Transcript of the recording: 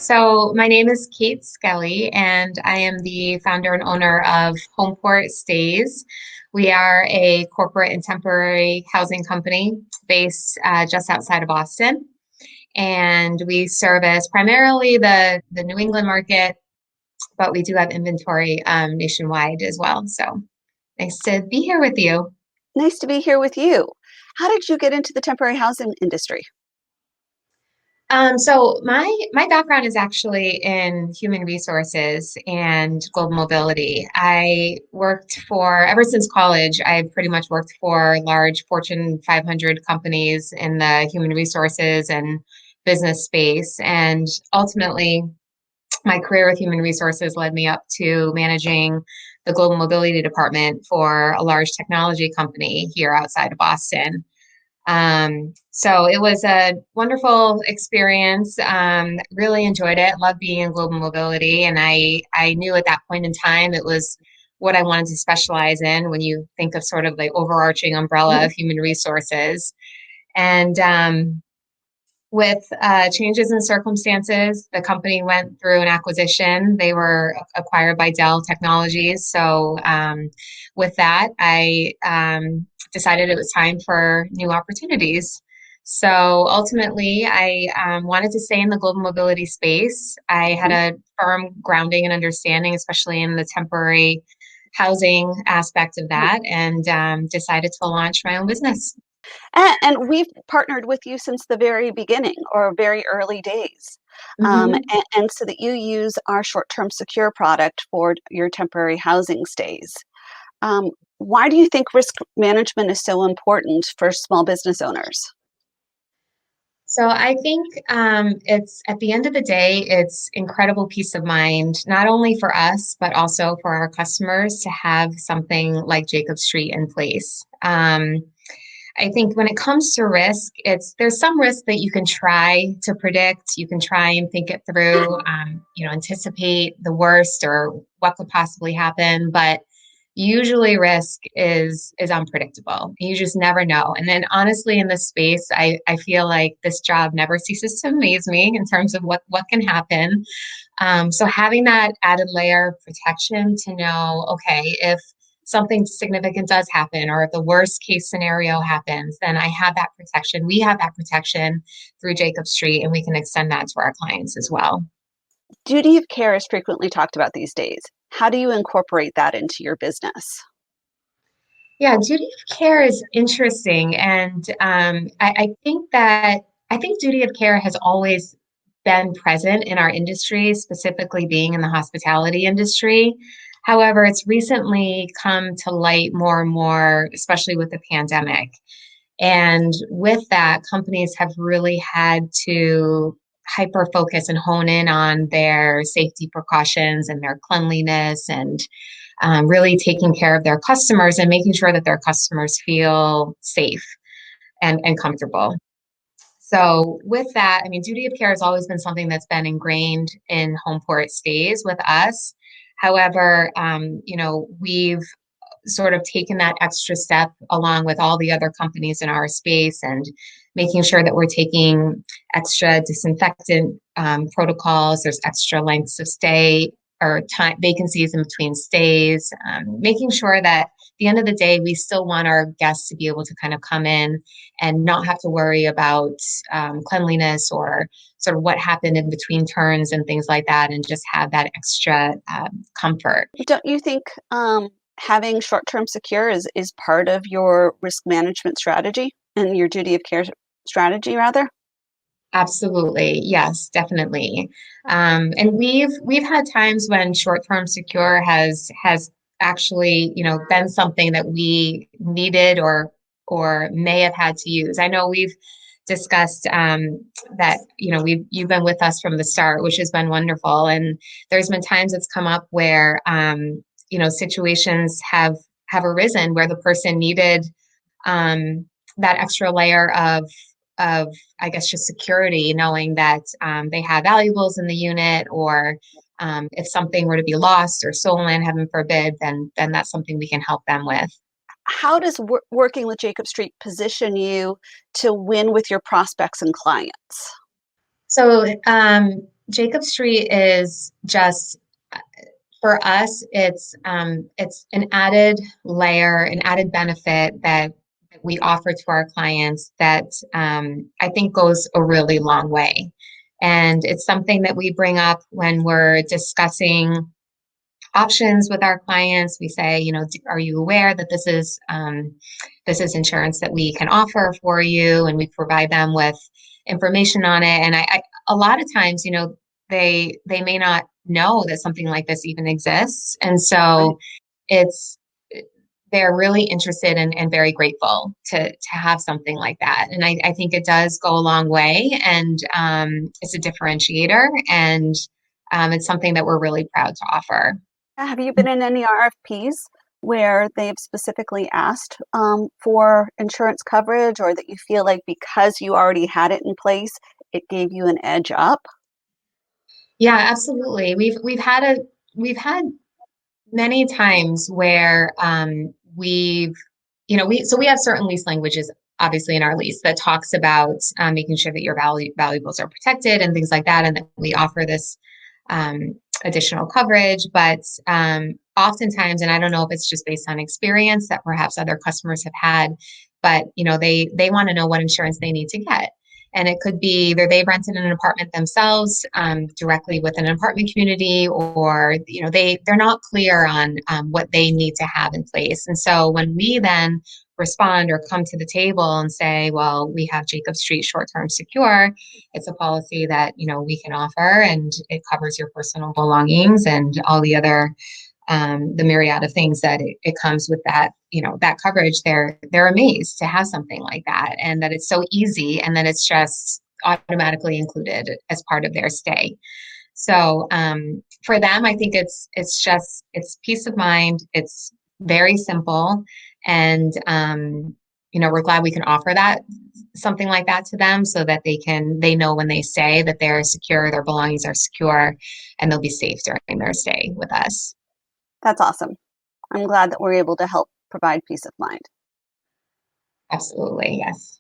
So my name is Kate Skelly, and I am the founder and owner of Homeport Stays. We are a corporate and temporary housing company based just outside of Boston, and we service primarily the New England market, but we do have inventory nationwide as well. So nice to be here with you. Nice to be here with you. How did you get into the temporary housing industry? So my background is actually in human resources and global mobility. I worked for ever since college. I've pretty much worked for large Fortune 500 companies in the human resources and business space, and ultimately, my career with human resources led me up to managing the global mobility department for a large technology company here outside of Boston. So it was a wonderful experience. Really enjoyed it. Loved being in global mobility, and I knew at that point in time it was what I wanted to specialize in when you think of sort of the overarching umbrella of human resources. And with changes in circumstances, the company went through an acquisition. They were acquired by Dell Technologies. So, with that, I decided it was time for new opportunities. So, ultimately, I wanted to stay in the global mobility space. I had a firm grounding and understanding, especially in the temporary housing aspect of that, and decided to launch my own business. And we've partnered with you since the very beginning or very early days. Mhm. And so that you use our short-term secure product for your temporary housing stays. Why do you think risk management is so important for small business owners? So I think it's at the end of the day, it's incredible peace of mind, not only for us, but also for our customers to have something like Jacob Street in place. I think when it comes to risk, there's some risk that you can try to predict. You can try and think it through, anticipate the worst or what could possibly happen. But usually risk is unpredictable. You just never know. And then honestly, in this space, I feel like this job never ceases to amaze me in terms of what can happen. So having that added layer of protection to know, okay, if something significant does happen, or if the worst case scenario happens, then I have that protection. We have that protection through Jacob Street, and we can extend that to our clients as well. Duty of care is frequently talked about these days. How do you incorporate that into your business? Yeah, duty of care is interesting, and I think duty of care has always been present in our industry, specifically being in the hospitality industry. However, it's recently come to light more and more, especially with the pandemic. And with that, companies have really had to hyper focus and hone in on their safety precautions and their cleanliness and really taking care of their customers and making sure that their customers feel safe and comfortable. So, with that, I mean, duty of care has always been something that's been ingrained in Homeport Stays with us. However, we've sort of taken that extra step along with all the other companies in our space and making sure that we're taking extra disinfectant protocols. There's extra lengths of stay or time vacancies in between stays, making sure that at the end of the day, we still want our guests to be able to kind of come in and not have to worry about cleanliness or sort of what happened in between turns and things like that, and just have that extra comfort. Don't you think having short-term secure is part of your risk management strategy and your duty of care strategy, rather? Absolutely. Yes, definitely. And we've had times when short-term secure has actually, been something that we needed or may have had to use. I know we've discussed that, you've been with us from the start, which has been wonderful. And there's been times it's come up where situations have arisen where the person needed that extra layer of I guess just security, knowing that they have valuables in the unit, or if something were to be lost or stolen, heaven forbid, then that's something we can help them with. How does working with Jacob Street position you to win with your prospects and clients? So Jacob Street is just for us, it's an added layer, an added benefit that we offer to our clients that I think goes a really long way. And it's something that we bring up when we're discussing options with our clients. We say, are you aware that this is insurance that we can offer for you, and we provide them with information on it. And a lot of times, they may not know that something like this even exists, and Right. so it's they're really interested and very grateful to have something like that. And I think it does go a long way, and it's a differentiator, and it's something that we're really proud to offer. Have you been in any RFPs where they've specifically asked for insurance coverage, or that you feel like because you already had it in place, it gave you an edge up? Yeah, absolutely. We've had many times where we have certain lease languages obviously in our lease that talks about making sure that your valuables are protected and things like that, and that we offer this additional coverage. But oftentimes, and I don't know if it's just based on experience that perhaps other customers have had, but they want to know what insurance they need to get. And it could be either they rented an apartment themselves directly with an apartment community, or they're not clear on what they need to have in place. And so when we then respond or come to the table and say, well, we have Jacob Street short-term secure. It's a policy that we can offer, and it covers your personal belongings and all the myriad of things that it comes with that, that coverage. They're amazed to have something like that, and that it's so easy, and that it's just automatically included as part of their stay. So for them, I think it's peace of mind. It's very simple, and we're glad we can offer that something like that to them, so that they know when they stay that they're secure, their belongings are secure, and they'll be safe during their stay with us. That's awesome. I'm glad that we're able to help provide peace of mind. Absolutely, yes.